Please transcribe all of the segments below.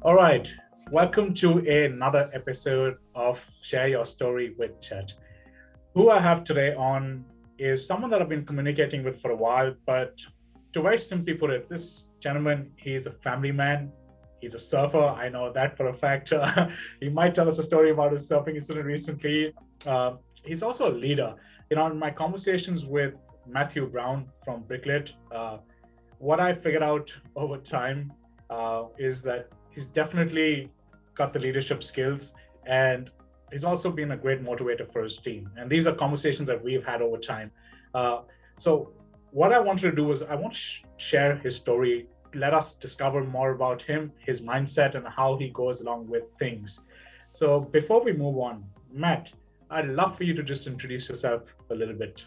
All right, welcome to another episode of Share Your Story with Chet. Who I have today on is someone that I've been communicating with for a while, but to very simply put it, this gentleman, he's a family man. He's a surfer. I know that for a fact. He might tell us a story about his surfing incident recently. He's also a leader. In my conversations with Matthew Brown from Bricklet, what I figured out over time is that he's definitely got the leadership skills, and he's also been a great motivator for his team. And these are conversations that we've had over time. So what I wanted to do was I want to share his story, let us discover more about him, his mindset, and how he goes along with things. So before we move on, Matt, I'd love for you to just introduce yourself a little bit.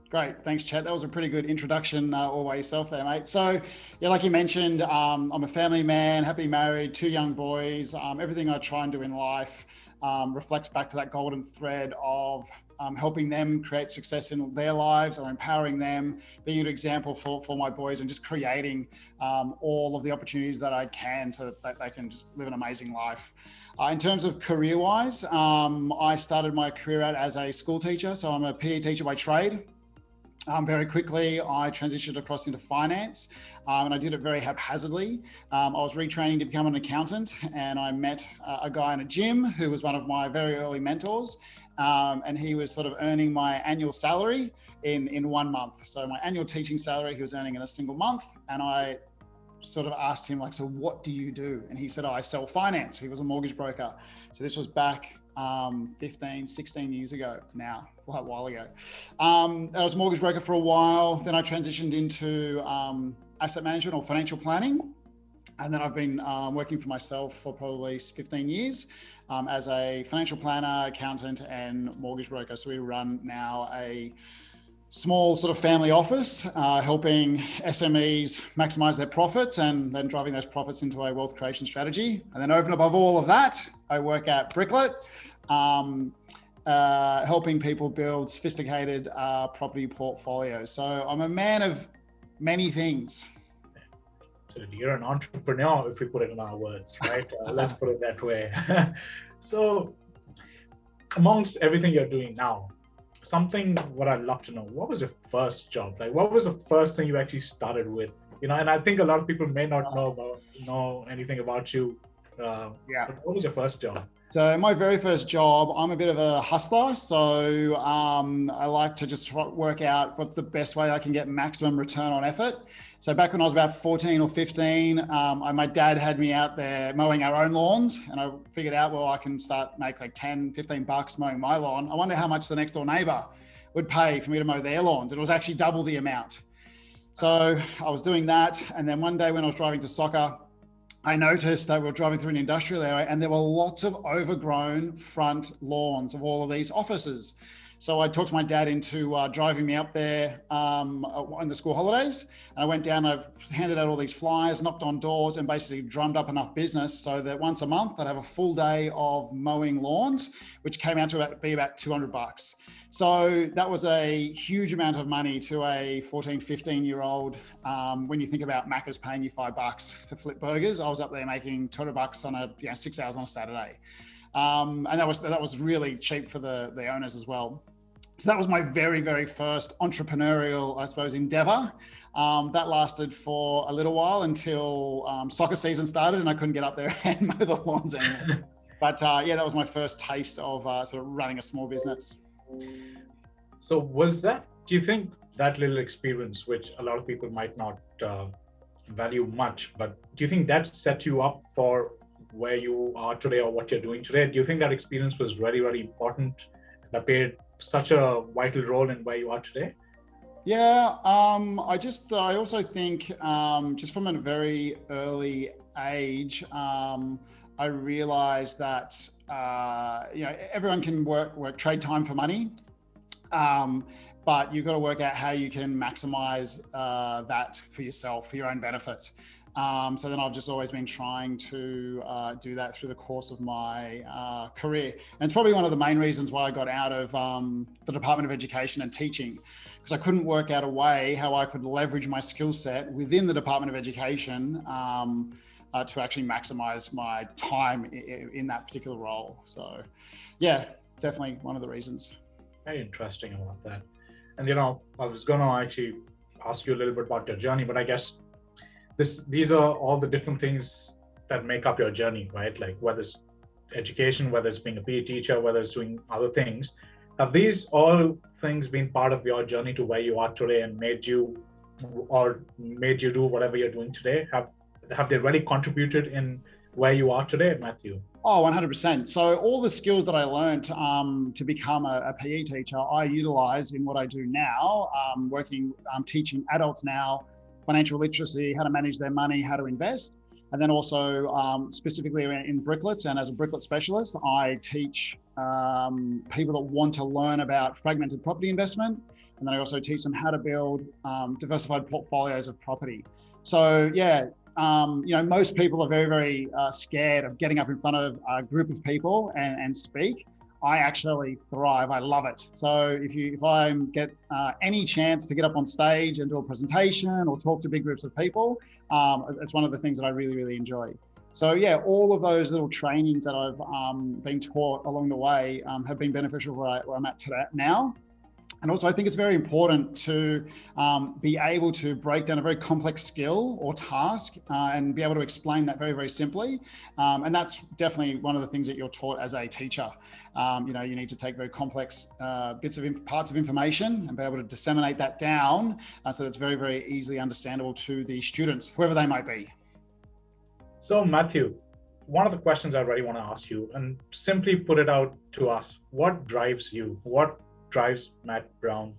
Great. Thanks, Chet. That was a pretty good introduction all by yourself there, mate. So, yeah, like you mentioned, I'm a family man, happily married, 2 young boys. Everything I try and do in life reflects back to that golden thread of helping them create success in their lives or empowering them, being an example for my boys and just creating all of the opportunities that I can so that they can just live an amazing life. In terms of career-wise, I started my career out as a school teacher. So I'm a PE teacher by trade. Very quickly, I transitioned across into finance, and I did it very haphazardly. I was retraining to become an accountant, and I met a guy in a gym who was one of my very early mentors, and he was sort of earning my annual salary in 1 month. So my annual teaching salary he was earning in a single month, and I sort of asked him, like, so what do you do? And he said, I sell finance. He was a mortgage broker. So this was back 15, 16 years ago now, quite a while ago. I was a mortgage broker for a while. Then I transitioned into asset management or financial planning. And then I've been working for myself for probably 15 years as a financial planner, accountant, and mortgage broker. So we run now a small sort of family office, helping SMEs maximize their profits and then driving those profits into a wealth creation strategy. And then over and above all of that, I work at Bricklet, helping people build sophisticated property portfolios. So I'm a man of many things. So you're an entrepreneur, if we put it in our words, right? Let's put it that way. So amongst everything you're doing now, what I'd love to know, what was your first job? Like, what was the first thing you actually started with? And I think a lot of people may not know anything about you. But what was your first job? So my very first job, I'm a bit of a hustler. So I like to just work out what's the best way I can get maximum return on effort. So back when I was about 14 or 15, my dad had me out there mowing our own lawns, and I figured out, well, I can make like 10, 15 bucks mowing my lawn. I wonder how much the next door neighbor would pay for me to mow their lawns. It was actually double the amount. So I was doing that. And then one day when I was driving to soccer, I noticed that we were driving through an industrial area and there were lots of overgrown front lawns of all of these offices. So I talked my dad into driving me up there in the school holidays. And I went down, I handed out all these flyers, knocked on doors, and basically drummed up enough business so that once a month I'd have a full day of mowing lawns, which came out to be about 200 bucks. So that was a huge amount of money to a 14, 15-year-old. When you think about Macca's paying you $5 to flip burgers, I was up there making 200 bucks on 6 hours on a Saturday. And that was really cheap for the owners as well. So that was my very, very first entrepreneurial, I suppose, endeavor. That lasted for a little while until soccer season started and I couldn't get up there and mow the lawns anymore. But that was my first taste of sort of running a small business. So do you think that little experience, which a lot of people might not value much, but do you think that set you up for where you are today or what you're doing today? Do you think that experience was very, very important, that played such a vital role in where you are today? Yeah, I also think just from a very early age, I realized that everyone can work trade time for money, but you've got to work out how you can maximize that for yourself, for your own benefit. So then I've just always been trying to do that through the course of my career. And it's probably one of the main reasons why I got out of the Department of Education and teaching, because I couldn't work out a way how I could leverage my skill set within the Department of Education to actually maximize my time in that particular role. So yeah, definitely one of the reasons. Very interesting about that. And you know, I was gonna actually ask you a little bit about your journey, but I guess these are all the different things that make up your journey, right? Like whether it's education, whether it's being a PE teacher, whether it's doing other things. Have these all things been part of your journey to where you are today and made you do whatever you're doing today? Have they really contributed in where you are today, Matthew? Oh, 100%. So all the skills that I learned to become a PE teacher, I utilize in what I do now, teaching adults now, financial literacy, how to manage their money, how to invest. And then also specifically in Bricklets, and as a Bricklet specialist, I teach people that want to learn about fragmented property investment. And then I also teach them how to build diversified portfolios of property. So yeah, most people are very, very scared of getting up in front of a group of people and speak. I actually thrive. I love it. So if I get any chance to get up on stage and do a presentation or talk to big groups of people, it's one of the things that I really, really enjoy. So yeah, all of those little trainings that I've been taught along the way have been beneficial where I'm at today now. And also, I think it's very important to be able to break down a very complex skill or task and be able to explain that very, very simply. And that's definitely one of the things that you're taught as a teacher. You need to take very complex parts of information and be able to disseminate that down so that it's very, very easily understandable to the students, whoever they might be. So, Matthew, one of the questions I really want to ask you, and simply put it out to us, what drives you? What drives Matt Brown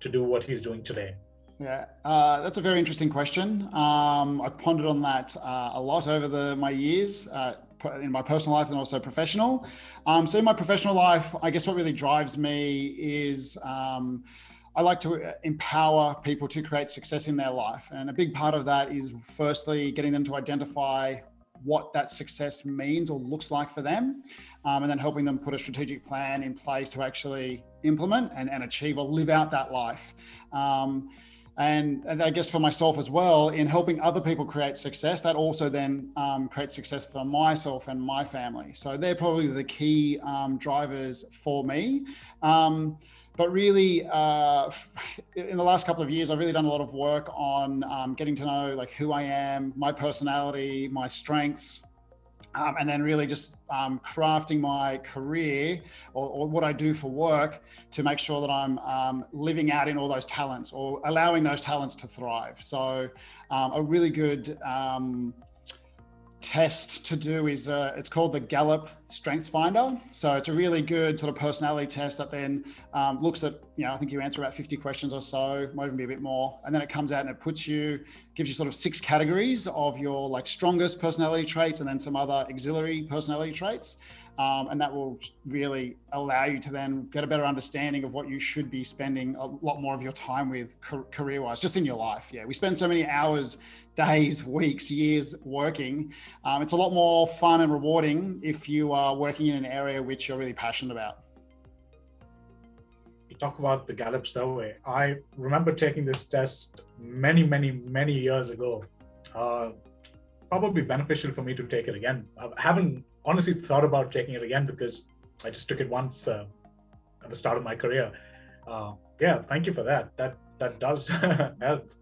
to do what he's doing today? Yeah, that's a very interesting question. I've pondered on that a lot over my years in my personal life and also professional. So in my professional life, I guess what really drives me is I like to empower people to create success in their life. And a big part of that is firstly getting them to identify what that success means or looks like for them, and then helping them put a strategic plan in place to actually implement and achieve or live out that life. And I guess for myself as well, in helping other people create success, that also then creates success for myself and my family. So they're probably the key drivers for me. But really, in the last couple of years, I've really done a lot of work on getting to know like who I am, my personality, my strengths, and then really just crafting my career or what I do for work to make sure that I'm living out in all those talents or allowing those talents to thrive. So a really good test to do is it's called the Gallup Strengths Finder. So it's a really good sort of personality test that then looks at, I think you answer about 50 questions or so, might even be a bit more. And then it comes out and it gives you sort of 6 categories of your like strongest personality traits and then some other auxiliary personality traits. And that will really allow you to then get a better understanding of what you should be spending a lot more of your time with career-wise, just in your life. Yeah, we spend so many hours, days, weeks, years working. It's a lot more fun and rewarding if you are working in an area which you're really passionate about. You talk about the Gallup survey. I remember taking this test many, many, many years ago. Probably beneficial for me to take it again. I haven't honestly thought about taking it again because I just took it once at the start of my career. Yeah, thank you for that. That does help.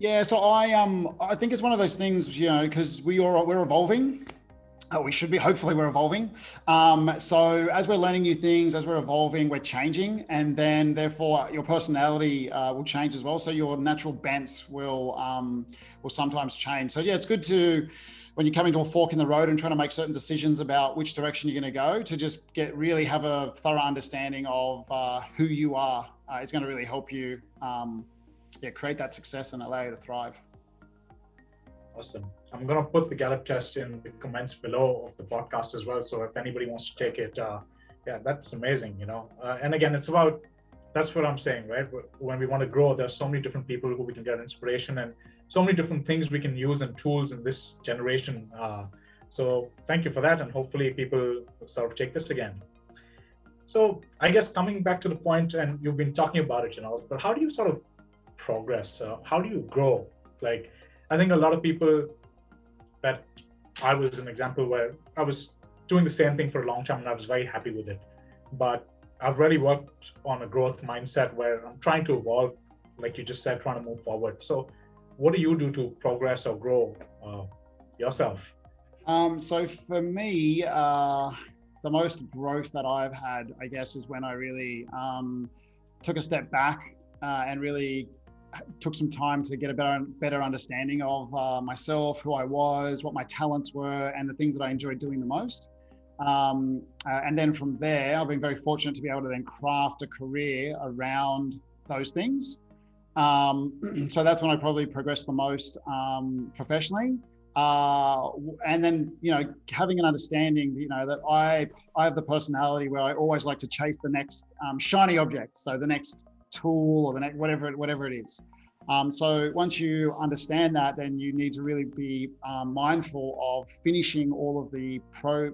Yeah, so I think it's one of those things, because we're evolving. Hopefully we're evolving. So as we're learning new things, as we're evolving, we're changing, and then therefore your personality will change as well. So your natural bents will sometimes change. So yeah, it's good when you're coming to a fork in the road and trying to make certain decisions about which direction you're going to go, to just really have a thorough understanding of who you are is going to really help you create that success and allow you to thrive. Awesome. I'm going to put the Gallup test in the comments below of the podcast as well. So if anybody wants to take it, that's amazing, And again, that's what I'm saying, right? When we want to grow, there's so many different people who we can get inspiration and so many different things we can use and tools in this generation. So thank you for that. And hopefully people sort of take this again. So I guess coming back to the point, and you've been talking about it, but how do you sort of progress? How do you grow? Like, I think a lot of people that I was an example where I was doing the same thing for a long time and I was very happy with it. But I've really worked on a growth mindset where I'm trying to evolve, like you just said, trying to move forward. So what do you do to progress or grow yourself? So for me, the most growth that I've had, I guess, is when I really took a step back and really took some time to get a better understanding of myself, who I was, what my talents were, and the things that I enjoyed doing the most. And then from there, I've been very fortunate to be able to then craft a career around those things. So that's when I probably progressed the most professionally. And then, having an understanding, that I have the personality where I always like to chase the next shiny object. So the next tool or the next, whatever it is. So once you understand that, then you need to really be mindful of finishing all of the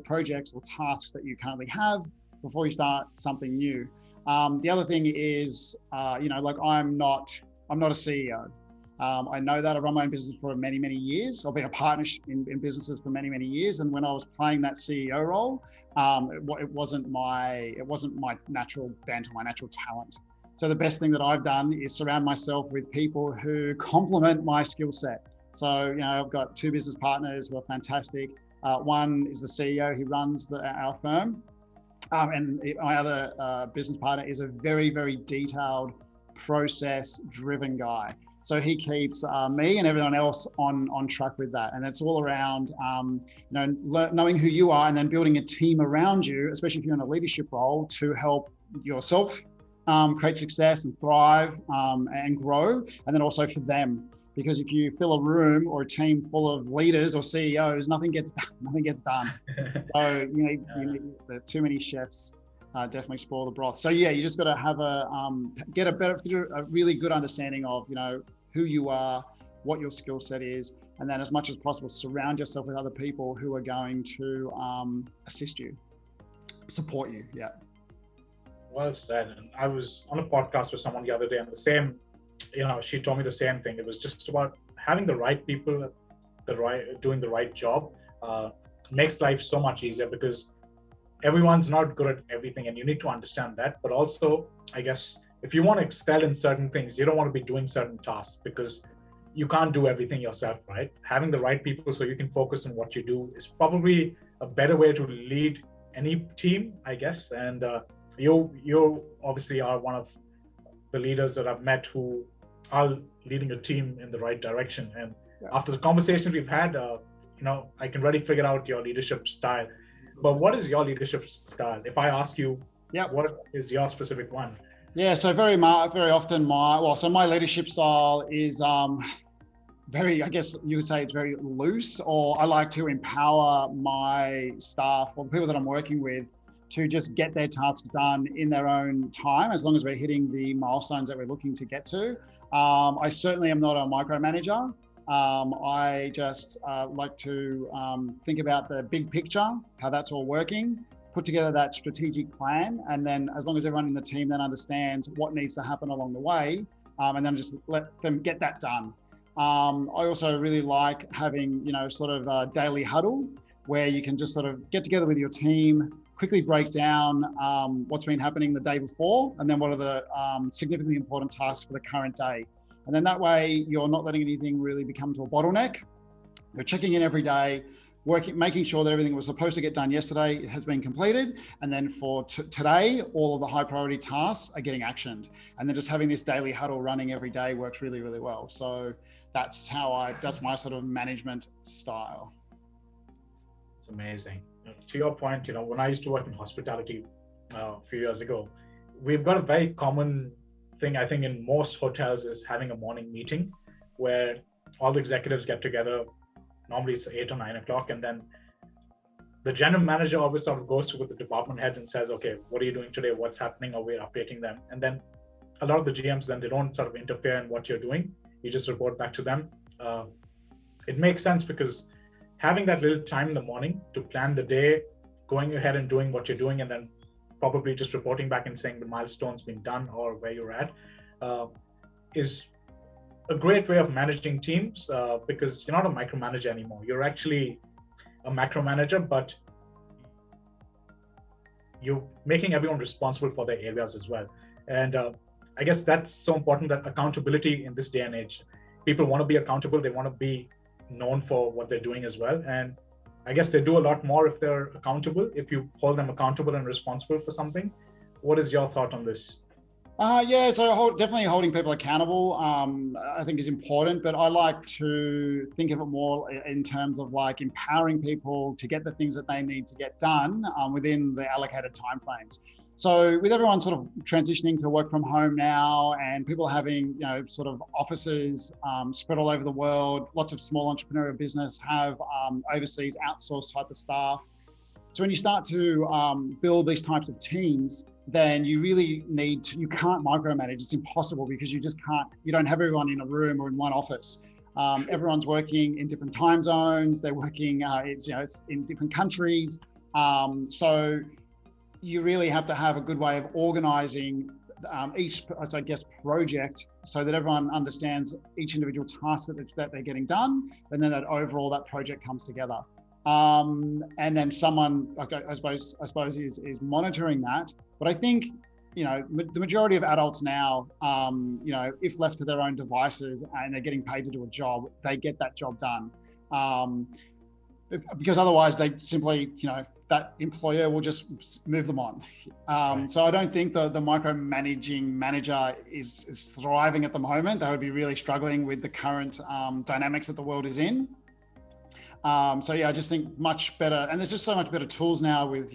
projects or tasks that you currently have before you start something new. The other thing is, like I'm not a CEO. I know that. I run my own business for many, many years. I've been a partner in businesses for many, many years. And when I was playing that CEO role, it wasn't my natural bent or my natural talent. So the best thing that I've done is surround myself with people who complement my skill set. So, I've got 2 business partners who are fantastic. One is the CEO, he runs our firm. And my other business partner is a very, very detailed, process-driven guy. So he keeps me and everyone else on track with that. And it's all around, knowing who you are and then building a team around you, especially if you're in a leadership role, to help yourself create success and thrive and grow, and then also for them. Because if you fill a room or a team full of leaders or CEOs, nothing gets done. So the too many chefs definitely spoil the broth. So you just got to have get a really good understanding of who you are, what your skill set is, and then as much as possible surround yourself with other people who are going to assist you, support you. Yeah. Well said. And I was on a podcast with someone the other day, and the same, she told me the same thing. It was just about having the right people, doing the right job, makes life so much easier, because everyone's not good at everything, and you need to understand that. But also, I guess, if you want to excel in certain things, you don't want to be doing certain tasks because you can't do everything yourself, right? Having the right people so you can focus on what you do is probably a better way to lead any team, I guess. And you obviously are one of the leaders that I've met who are leading a team in the right direction. And after the conversations we've had, I can really figure out your leadership style. But what is your leadership style? If I ask you, what is your specific one? Yeah, so very often my leadership style is very, I guess you would say it's very loose, or I like to empower my staff or the people that I'm working with to just get their tasks done in their own time, as long as we're hitting the milestones that we're looking to get to. I certainly am not a micromanager. I just like to think about the big picture, how that's all working, put together that strategic plan, and then as long as everyone in the team then understands what needs to happen along the way, and then just let them get that done. I also really like having, sort of a daily huddle where you can just sort of get together with your team, quickly break down what's been happening the day before, and then what are the significantly important tasks for the current day. And then that way you're not letting anything really become to a bottleneck. You're checking in every day, making sure that everything was supposed to get done yesterday has been completed. And then for today, all of the high priority tasks are getting actioned. And then just having this daily huddle running every day works really, really well. So that's my sort of management style. It's amazing. To your point, when I used to work in hospitality a few years ago, we've got a very common thing, I think, in most hotels is having a morning meeting where all the executives get together. Normally it's 8 or 9 o'clock, and then the general manager always sort of goes to with the department heads and says, okay, what are you doing today? What's happening? Or we're updating them. And then a lot of the GMs, then they don't sort of interfere in what you're doing. You just report back to them. It makes sense because having that little time in the morning to plan the day, going ahead and doing what you're doing, and then probably just reporting back and saying the milestone's been done or where you're at, is a great way of managing teams because you're not a micromanager anymore. You're actually a macro manager, but you're making everyone responsible for their areas as well. And I guess that's so important, that accountability in this day and age. People want to be accountable. They want to be known for what they're doing as well. And I guess they do a lot more if they're accountable, if you hold them accountable and responsible for something. What is your thought on this? Yeah, so definitely holding people accountable, I think is important, but I like to think of it more in terms of like empowering people to get the things that they need to get done within the allocated timeframes. So with everyone sort of transitioning to work from home now, and people having, sort of offices spread all over the world, lots of small entrepreneurial business have overseas outsourced type of staff. So when you start to build these types of teams, then you really you can't micromanage. It's impossible because you don't have everyone in a room or in one office. Everyone's working in different time zones. They're working, it's in different countries. So you really have to have a good way of organizing each, I guess, project so that everyone understands each individual task that they're getting done, and then that overall that project comes together. And then someone, I suppose, is monitoring that. But I think, the majority of adults now, if left to their own devices and they're getting paid to do a job, they get that job done. Because otherwise they simply, that employer will just move them on. So I don't think the micromanaging manager is thriving at the moment. They would be really struggling with the current dynamics that the world is in. So yeah, I just think much better, and there's just so much better tools now with,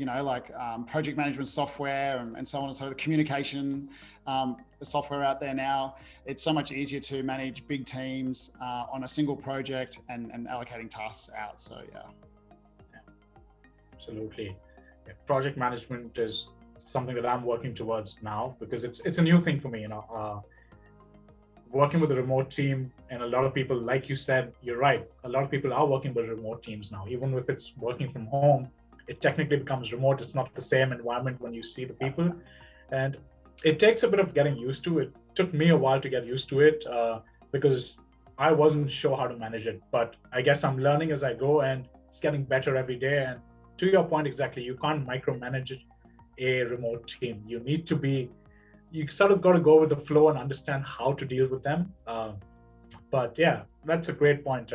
project management software and so on. And so the communication, the software out there now, it's so much easier to manage big teams on a single project and allocating tasks out. So yeah. Absolutely. Yeah, project management is something that I'm working towards now because it's a new thing for me, working with a remote team, and a lot of people, like you said, you're right. A lot of people are working with remote teams now. Even if it's working from home, it technically becomes remote. It's not the same environment when you see the people. And it takes a bit of getting used to. It took me a while to get used to it because I wasn't sure how to manage it. But I guess I'm learning as I go, and it's getting better every day. And to your point, exactly, you can't micromanage a remote team. You sort of got to go with the flow and understand how to deal with them. But yeah, that's a great point.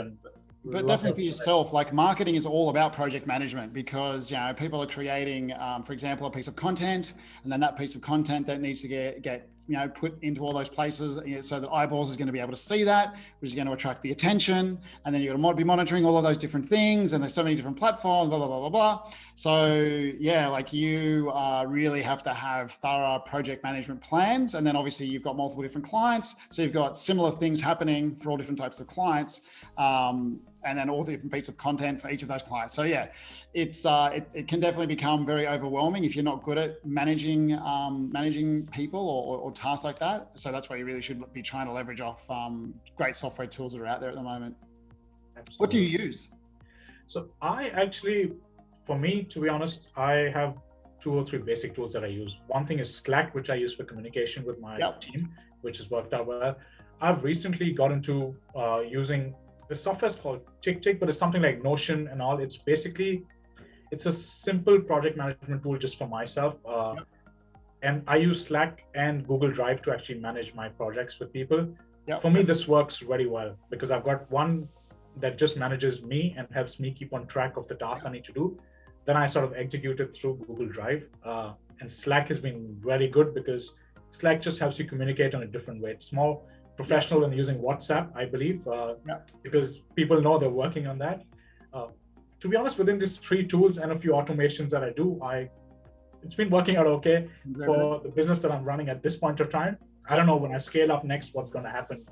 But definitely for yourself, like marketing is all about project management because, people are creating, for example, a piece of content, and then that piece of content that needs to get put into all those places so that eyeballs is going to be able to see that, which is going to attract the attention. And then you're going to be monitoring all of those different things. And there's so many different platforms, blah, blah, blah, blah, blah. So yeah, like you really have to have thorough project management plans. And then obviously you've got multiple different clients. So you've got similar things happening for all different types of clients. And then all the different pieces of content for each of those clients. So yeah, it can definitely become very overwhelming if you're not good at managing people or tasks like that. So that's why you really should be trying to leverage off great software tools that are out there at the moment. Absolutely. What do you use? So for me, to be honest, I have 2 or 3 basic tools that I use. One thing is Slack, which I use for communication with my team, which has worked out well. I've recently got into using the software is called Tick, but it's something like Notion and all. It's a simple project management tool just for myself. And I use Slack and Google Drive to actually manage my projects with people. For me, this works very well because I've got one that just manages me and helps me keep on track of the tasks I need to do. Then I sort of execute it through Google Drive. And Slack has been very good because Slack just helps you communicate in a different way. It's more professional than using WhatsApp, I believe, because people know they're working on that. To be honest, within these 3 tools and a few automations that I do, it's been working out okay for the business that I'm running at this point of time. I don't know when I scale up next what's going to happen.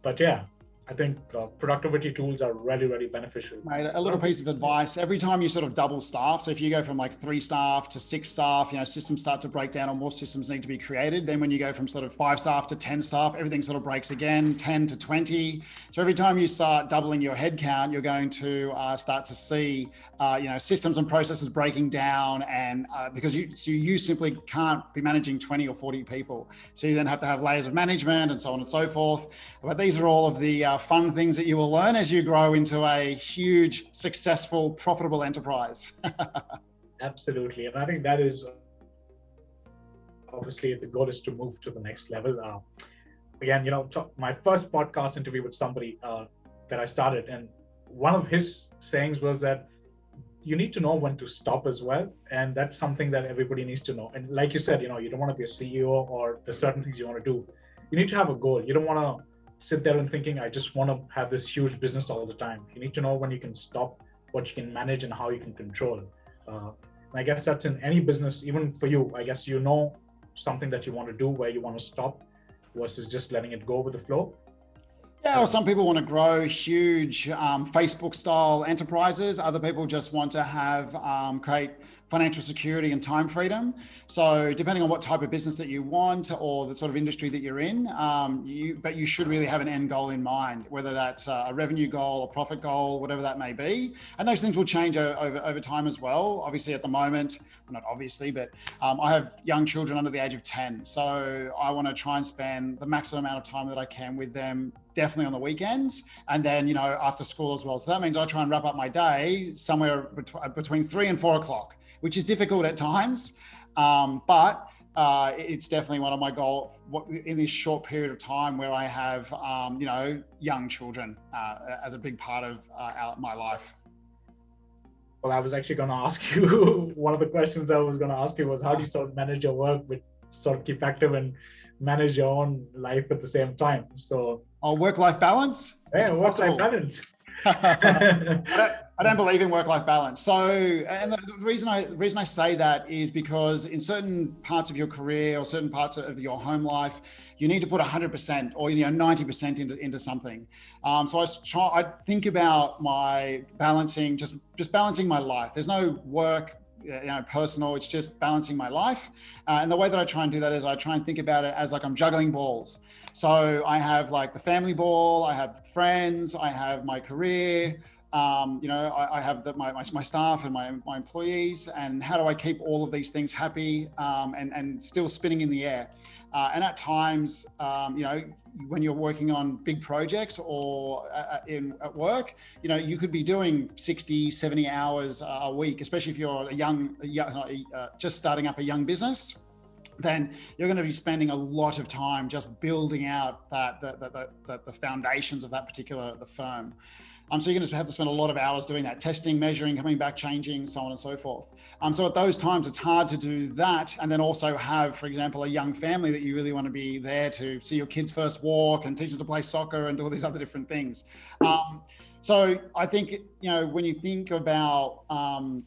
But yeah, I think productivity tools are really, really beneficial. Mate, a little piece of advice. Every time you sort of double staff, so if you go from like 3 staff to 6 staff, systems start to break down or more systems need to be created. Then when you go from sort of 5 staff to 10 staff, everything sort of breaks again, 10 to 20. So every time you start doubling your headcount, you're going to start to see, systems and processes breaking down, and because you simply can't be managing 20 or 40 people. So you then have to have layers of management and so on and so forth. But these are all of the fun things that you will learn as you grow into a huge, successful, profitable enterprise. Absolutely. And I think that is obviously the goal is to move to the next level. Again, my first podcast interview with somebody that I started, and one of his sayings was that you need to know when to stop as well. And that's something that everybody needs to know. And like you said, you don't want to be a CEO or there's certain things you want to do. You need to have a goal. You don't want to sit there and thinking, I just want to have this huge business all the time. You need to know when you can stop, what you can manage, and how you can control. And I guess that's in any business, even for you. I guess something that you want to do, where you want to stop versus just letting it go with the flow. Yeah, or some people want to grow huge Facebook style enterprises. Other people just want to have create financial security and time freedom. So depending on what type of business that you want or the sort of industry that you're in, but you should really have an end goal in mind, whether that's a revenue goal, a profit goal, whatever that may be. And those things will change over time as well. Obviously at the moment, not obviously, but I have young children under the age of 10. So I want to try and spend the maximum amount of time that I can with them, definitely on the weekends, and then, after school as well. So that means I try and wrap up my day somewhere between 3 and 4 o'clock, which is difficult at times. But it's definitely one of my goals in this short period of time where I have, young children as a big part of my life. Well, I was actually going to ask you, one of the questions I was going to ask you was, how do you sort of manage your work, but sort of keep active and manage your own life at the same time? So, work-life balance? Yeah, work-life balance. I don't believe in work-life balance. So, and the reason I say that is because in certain parts of your career or certain parts of your home life, you need to put 100% or 90% into something. So I think about my balancing, just balancing my life. There's no work, personal, it's just balancing my life. And the way that I try and do that is I try and think about it as like I'm juggling balls. So I have like the family ball, I have friends, I have my career, I have my staff and my employees, and how do I keep all of these things happy and still spinning in the air? And at times, when you're working on big projects or at work, you could be doing 60, 70 hours a week, especially if you're just starting up a young business. Then you're going to be spending a lot of time just building out the foundations of that particular firm. So you're going to have to spend a lot of hours doing that, testing, measuring, coming back, changing, so on and so forth. So at those times, it's hard to do that. And then also have, for example, a young family that you really want to be there to see your kids first walk and teach them to play soccer and do all these other different things. So I think, when you think about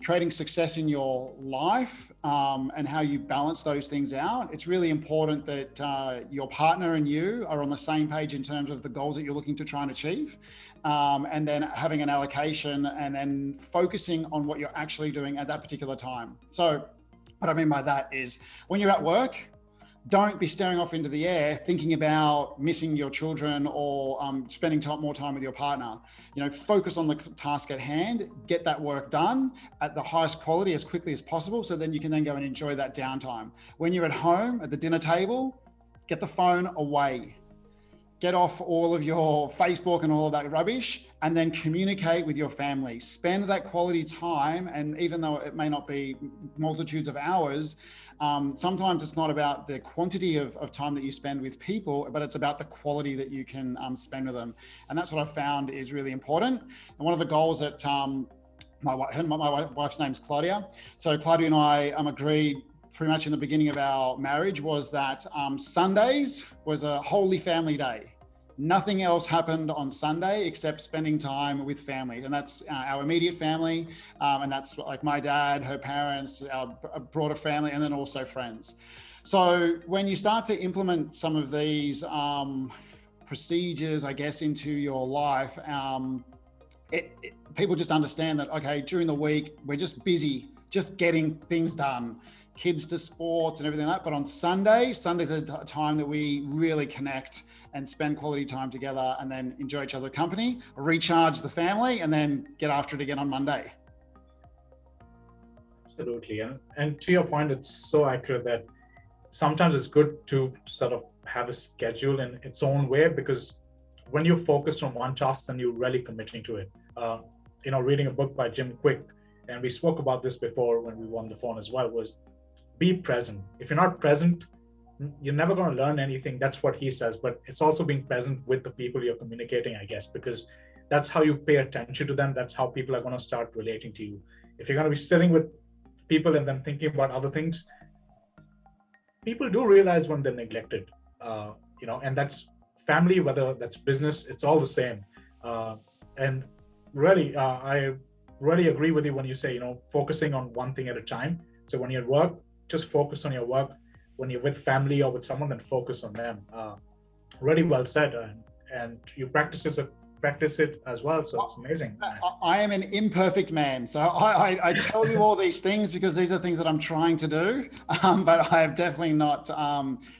creating success in your life and how you balance those things out, it's really important that your partner and you are on the same page in terms of the goals that you're looking to try and achieve. And then having an allocation and then focusing on what you're actually doing at that particular time. So what I mean by that is when you're at work, don't be staring off into the air thinking about missing your children or spending more time with your partner. Focus on the task at hand, get that work done at the highest quality as quickly as possible, so then you can then go and enjoy that downtime. When you're at home at the dinner table, get the phone away. Get off all of your Facebook and all of that rubbish, and then communicate with your family. Spend that quality time, and even though it may not be multitudes of hours, sometimes it's not about the quantity of time that you spend with people, but it's about the quality that you can spend with them. And that's what I've found is really important. And one of the goals that my wife's name's Claudia. So Claudia and I agreed pretty much in the beginning of our marriage was that Sundays was a holy family day. Nothing else happened on Sunday except spending time with family. And that's our immediate family. And that's like my dad, her parents, our broader family, and then also friends. So when you start to implement some of these procedures, I guess, into your life, people just understand that, okay, during the week, we're just busy, just getting things done, kids to sports and everything like that. But on Sunday's a time that we really connect and spend quality time together and then enjoy each other's company, recharge the family, and then get after it again on Monday. Absolutely. And to your point, it's so accurate that sometimes it's good to sort of have a schedule in its own way, because when you're focused on one task, then you're really committing to it. Reading a book by Jim Quick, and we spoke about this before when we were on the phone as well, was be present. If you're not present, you're never going to learn anything. That's what he says. But it's also being present with the people you're communicating, I guess, because that's how you pay attention to them. That's how people are going to start relating to you. If you're going to be sitting with people and then thinking about other things, people do realize when they're neglected, and that's family, whether that's business, it's all the same. And really, I really agree with you when you say, focusing on one thing at a time. So when you're at work, just focus on your work. When you're with family or with someone, then focus on them. Really well said. And you practice it as well. So it's amazing. I am an imperfect man. So I tell you all these things because these are things that I'm trying to do. But I have definitely not,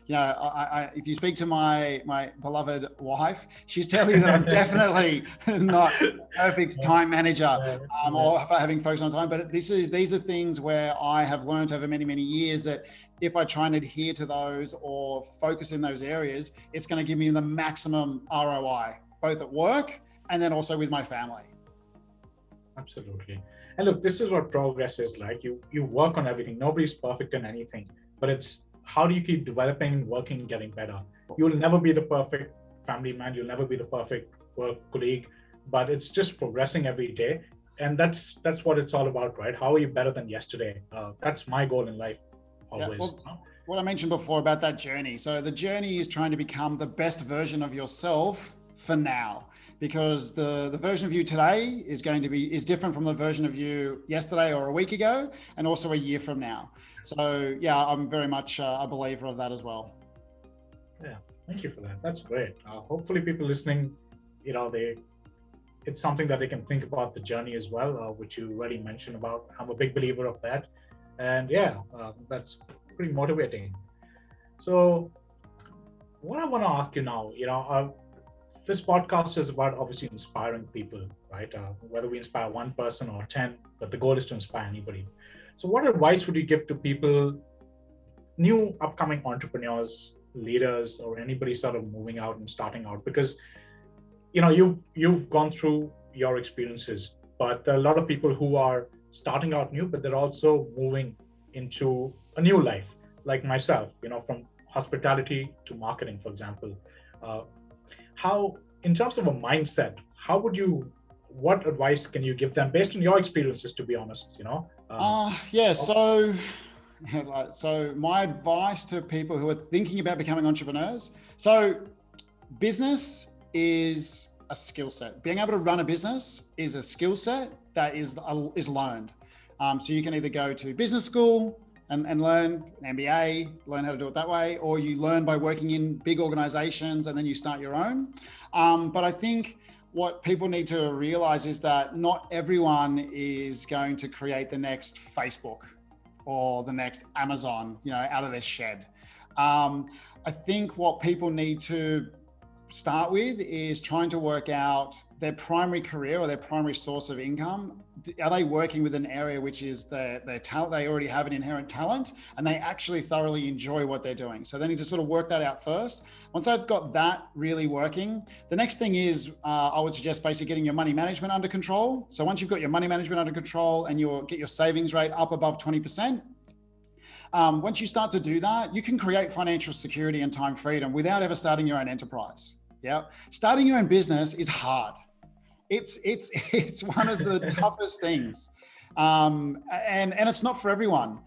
if you speak to my beloved wife, she's telling you that I'm definitely not a perfect time manager or having focus on time. But these are things where I have learned over many, many years that if I try and adhere to those or focus in those areas, it's going to give me the maximum ROI, both at work and then also with my family. Absolutely. And look, this is what progress is like. You work on everything. Nobody's perfect in anything, but it's how do you keep developing, working, getting better? You'll never be the perfect family man. You'll never be the perfect work colleague, but it's just progressing every day. And that's what it's all about, right? How are you better than yesterday? That's my goal in life always. Yeah, what I mentioned before about that journey. So the journey is trying to become the best version of yourself for now, because the version of you today is different from the version of you yesterday or a week ago, and also a year from now. So yeah, I'm very much a believer of that as well. Yeah, thank you for that. That's great. Hopefully people listening, it's something that they can think about the journey as well, which you already mentioned about. I'm a big believer of that. And that's pretty motivating. So what I want to ask you now, this podcast is about obviously inspiring people, right? Whether we inspire one person or 10, but the goal is to inspire anybody. So what advice would you give to people, new upcoming entrepreneurs, leaders, or anybody sort of moving out and starting out? Because, you've gone through your experiences, but there are a lot of people who are starting out new, but they're also moving into a new life, like myself, from hospitality to marketing, for example. How, in terms of a mindset, what advice can you give them based on your experiences, to be honest, So my advice to people who are thinking about becoming entrepreneurs, so business is a skill set. Being able to run a business is a skill set that is learned. So you can either go to business school and learn an MBA, learn how to do it that way, or you learn by working in big organizations and then you start your own. But I think what people need to realize is that not everyone is going to create the next Facebook or the next Amazon, out of their shed. I think what people need to start with is trying to work out their primary career or their primary source of income. Are they working with an area which is their talent? They already have an inherent talent and they actually thoroughly enjoy what they're doing. So they need to sort of work that out first. Once they've got that really working, the next thing is, I would suggest basically getting your money management under control. So once you've got your money management under control and get your savings rate up above 20%, once you start to do that, you can create financial security and time freedom without ever starting your own enterprise. Yeah. Starting your own business is hard. It's one of the toughest things. And it's not for everyone.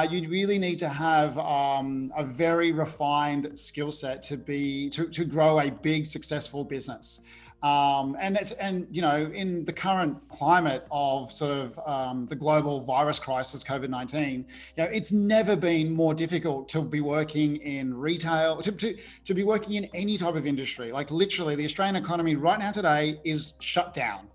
You really need to have a very refined skill set to grow a big, successful business. And you know, in the current climate of sort of the global virus crisis, COVID-19, you know, it's never been more difficult to be working in retail, to be working in any type of industry. Like literally, the Australian economy right now today is shut down.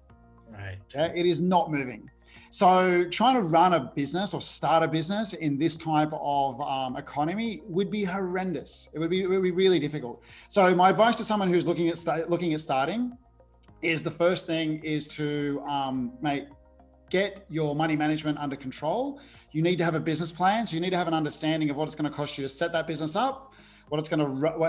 Right. It is not moving. So trying to run a business or start a business in this type of economy would be horrendous. It would be really difficult. So my advice to someone who's looking at starting is the first thing is to get your money management under control. You need to have a business plan. So you need to have an understanding of what it's going to cost you to set that business up,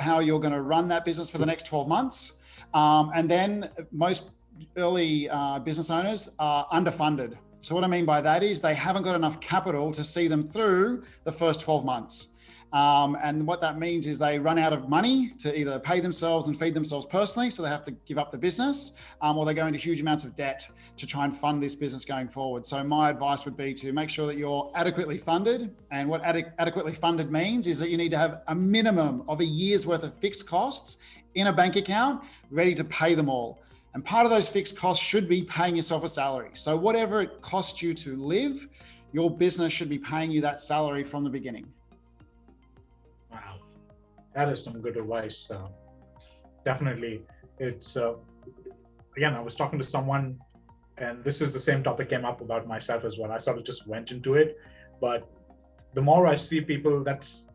how you're going to run that business for the next 12 months. And then most early business owners are underfunded. So what I mean by that is they haven't got enough capital to see them through the first 12 months. And what that means is they run out of money to either pay themselves and feed themselves personally, so they have to give up the business, or they go into huge amounts of debt to try and fund this business going forward. So my advice would be to make sure that you're adequately funded. And what adequately funded means is that you need to have a minimum of a year's worth of fixed costs in a bank account, ready to pay them all. And part of those fixed costs should be paying yourself a salary. So whatever it costs you to live, your business should be paying you that salary from the beginning. Wow, that is some good advice. Definitely. It's, again, I was talking to someone, and this is the same topic came up about myself as well. I sort of just went into it, but the more I see people, that's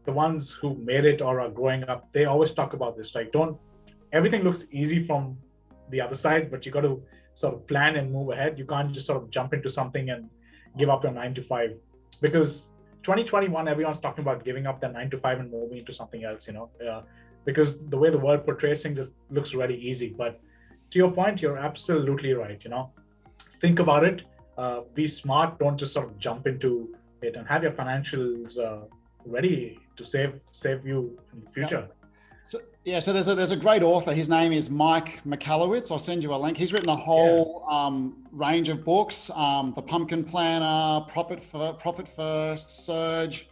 the ones who made it or are growing up, they always talk about this, like everything looks easy from the other side, but you got to sort of plan and move ahead. You can't just sort of jump into something and give up your 9 to 5, because 2021, everyone's talking about giving up their 9 to 5 and moving into something else, because the way the world portrays things, it looks really easy. But to your point, you're absolutely right. Think about it, be smart, don't just sort of jump into it, and have your financials ready to save you in the future. Yep. So there's a great author. His name is Michalowicz. I'll send you a link. He's written a whole range of books: The Pumpkin Planner, Profit First, Surge,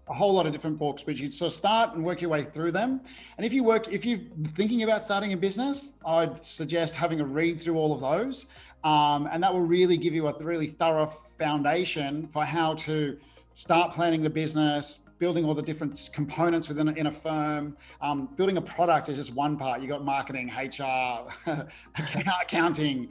a whole lot of different books. Which you'd sort of start and work your way through them. And if you're thinking about starting a business, I'd suggest having a read through all of those, and that will really give you a really thorough foundation for how to start planning the business, building all the different components in a firm. Building a product is just one part. You got marketing, HR, accounting,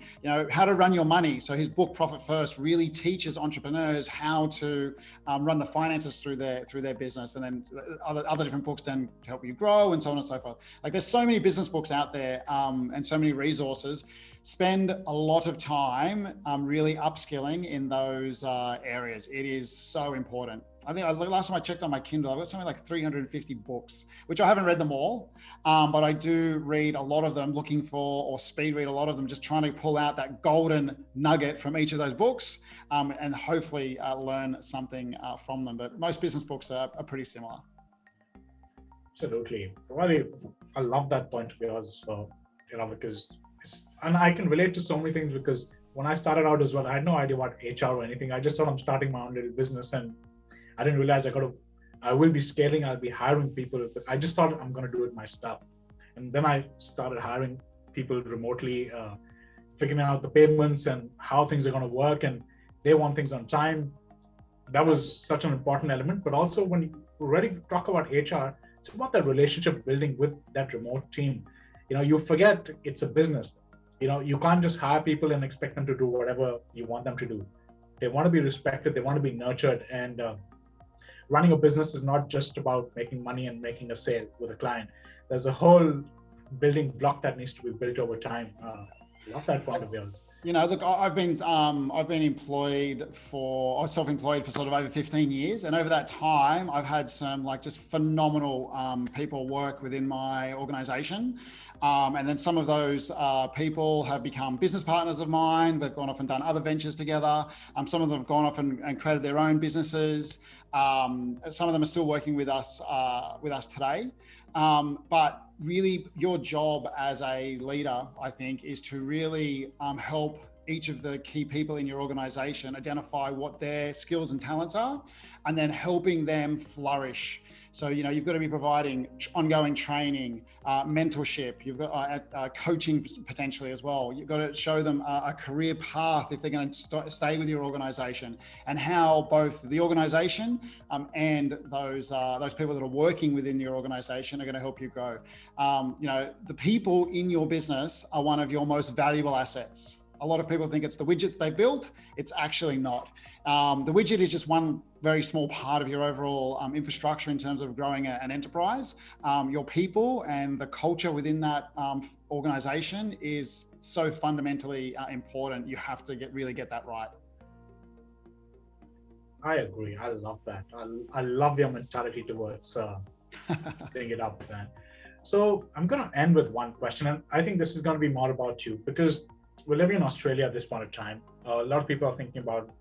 how to run your money. So his book, Profit First, really teaches entrepreneurs how to run the finances through their business. And then other different books then help you grow, and so on and so forth. Like, there's so many business books out there, and so many resources. Spend a lot of time really upskilling in those areas. It is so important. I think last time I checked on my Kindle, I've got something like 350 books, which I haven't read them all, but I do read a lot of them, looking for, or speed read a lot of them, just trying to pull out that golden nugget from each of those books, and hopefully learn something from them. But most business books are pretty similar. Absolutely. Really, I love that point of yours, because and I can relate to so many things, because when I started out as well, I had no idea what HR or anything. I just thought I'm starting my own little business, and I didn't realize I will be scaling, I'll be hiring people, but I just thought I'm going to do it myself. And then I started hiring people remotely, figuring out the payments and how things are going to work, and they want things on time. That was such an important element. But also, when you already talk about HR, it's about that relationship building with that remote team. You forget it's a business. You can't just hire people and expect them to do whatever you want them to do. They want to be respected, they want to be nurtured, and running a business is not just about making money and making a sale with a client. There's a whole building block that needs to be built over time. Love that point of yours. Look, I've been self-employed for sort of over 15 years. And over that time, I've had some just phenomenal people work within my organization. And then some of those people have become business partners of mine. They've gone off and done other ventures together. Some of them have gone off and created their own businesses. Some of them are still working with us today. But really, your job as a leader, I think, is to really help each of the key people in your organization, identify what their skills and talents are, and then helping them flourish. So, you've got to be providing ongoing training, mentorship, you've got coaching potentially as well. You've got to show them a career path if they're going to stay with your organization, and how both the organization and those people that are working within your organization are going to help you grow. The people in your business are one of your most valuable assets. A lot of people think it's the widget they built. It's actually not. The widget is just one very small part of your overall infrastructure in terms of growing an enterprise. Your people and the culture within that organization is so fundamentally important. You have to really get that right. I agree. I love that. I love your mentality towards getting it up, man. So I'm going to end with one question, and I think this is going to be more about you, because we're living in Australia at this point of time. A lot of people are thinking about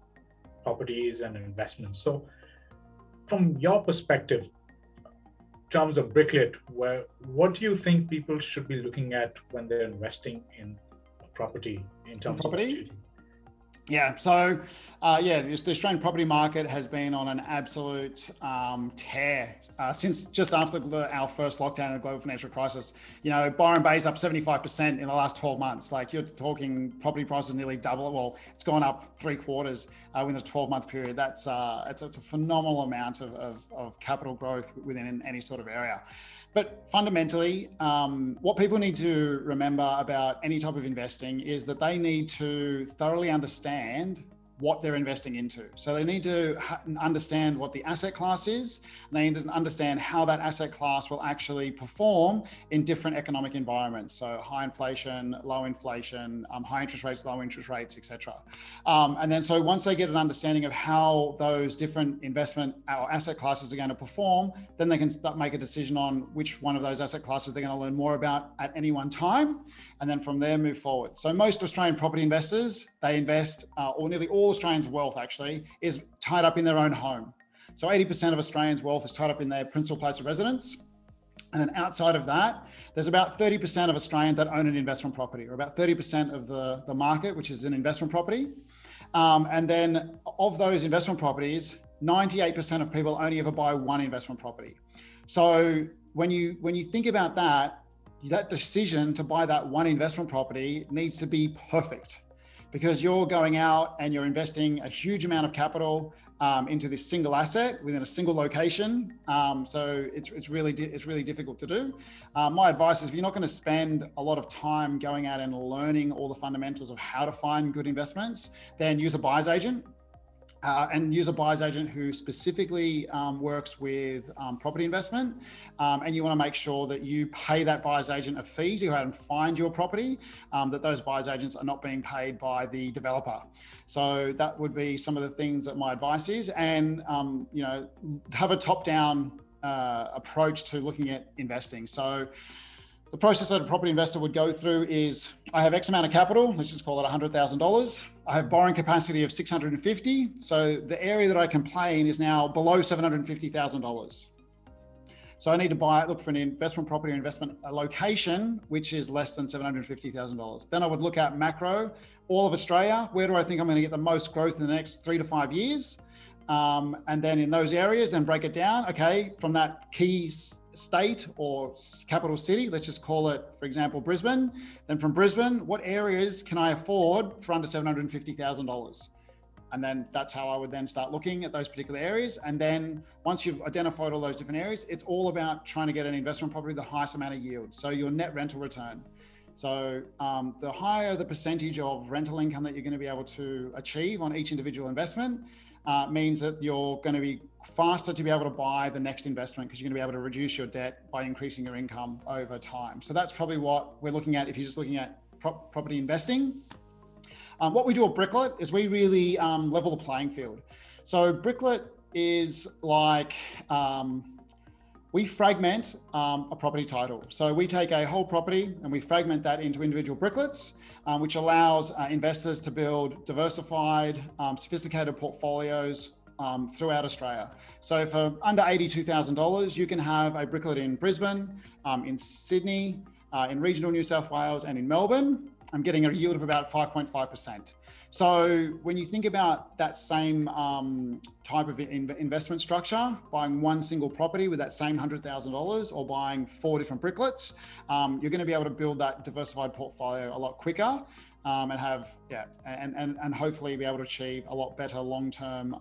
properties and investments. So from your perspective, in terms of Bricklet, what do you think people should be looking at when they're investing in a property in terms of property? Yeah, so the Australian property market has been on an absolute tear since just after our first lockdown and the global financial crisis. Byron Bay's up 75% in the last 12 months. Like, you're talking property prices nearly double. Well, it's gone up 3/4 within a 12-month period. That's it's a phenomenal amount of capital growth within any sort of area. But fundamentally, what people need to remember about any type of investing is that they need to thoroughly understand what they're investing into. So they need to understand what the asset class is. They need to understand how that asset class will actually perform in different economic environments. So high inflation, low inflation, high interest rates, low interest rates, etc. And then so once they get an understanding of how those different investment or asset classes are going to perform, then they can make a decision on which one of those asset classes they're going to learn more about at any one time. And then from there, move forward. So most Australian property investors, they invest, or nearly all Australians' wealth actually is tied up in their own home. So 80% of Australians' wealth is tied up in their principal place of residence. And then outside of that, there's about 30% of Australians that own an investment property, or about 30% of the market, which is an investment property. And then of those investment properties, 98% of people only ever buy one investment property. So when you think about that decision to buy that one investment property needs to be perfect, because you're going out and you're investing a huge amount of capital into this single asset within a single location. So it's really difficult to do. My advice is, if you're not going to spend a lot of time going out and learning all the fundamentals of how to find good investments, then use a buyer's agent. And use a buyer's agent who specifically works with property investment. And you want to make sure that you pay that buyer's agent a fee to go out and find your property, that those buyer's agents are not being paid by the developer. So that would be some of the things that my advice is. And, have a top-down approach to looking at investing. So the process that a property investor would go through is, I have X amount of capital, let's just call it $100,000. I have borrowing capacity of 650. So the area that I can play in is now below $750,000. So I need to look for an investment property or investment location, which is less than $750,000. Then I would look at macro, all of Australia. Where do I think I'm going to get the most growth in the next 3 to 5 years? And then in those areas, then break it down. Okay, from that key state or capital city, let's just call it, for example, Brisbane. Then from Brisbane, what areas can I afford for under $750,000? And then that's how I would then start looking at those particular areas. And then once you've identified all those different areas, it's all about trying to get an investment property with the highest amount of yield. So your net rental return. So the higher the percentage of rental income that you're going to be able to achieve on each individual investment, means that you're going to be faster to be able to buy the next investment, because you're going to be able to reduce your debt by increasing your income over time. So that's probably what we're looking at if you're just looking at property investing. What we do at Bricklet is we really level the playing field. So Bricklet is like, we fragment a property title. So we take a whole property and we fragment that into individual bricklets, which allows investors to build diversified, sophisticated portfolios throughout Australia. So for under $82,000, you can have a bricklet in Brisbane, in Sydney, in regional New South Wales, and in Melbourne. I'm getting a yield of about 5.5%. So when you think about that same type of investment structure, buying one single property with that same $100,000 or buying 4 different bricklets, you're going to be able to build that diversified portfolio a lot quicker and have, and hopefully be able to achieve a lot better long-term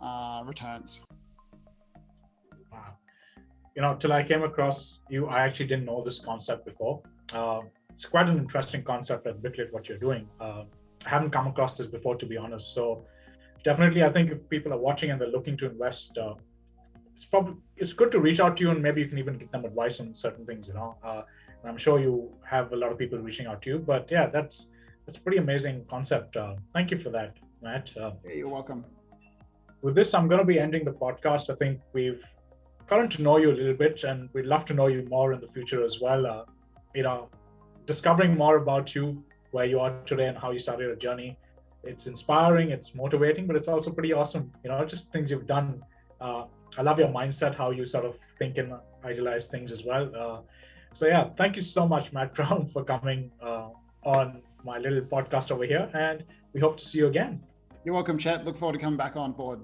returns. Wow. Till I came across you, I actually didn't know this concept before. It's quite an interesting concept at Bricklet, what you're doing. I haven't come across this before, to be honest. So definitely, I think if people are watching and they're looking to invest, it's good to reach out to you, and maybe you can even give them advice on certain things. And I'm sure you have a lot of people reaching out to you. But yeah, that's a pretty amazing concept. Thank you for that, Matt. You're welcome. With this, I'm going to be ending the podcast. I think we've gotten to know you a little bit, and we'd love to know you more in the future as well. Discovering more about you, where you are today and how you started your journey. It's inspiring, it's motivating, but it's also pretty awesome. Just things you've done. I love your mindset, how you sort of think and idealize things as well. So yeah, thank you so much, Matt Brown, for coming on my little podcast over here. And we hope to see you again. You're welcome, Chet. Look forward to coming back on board.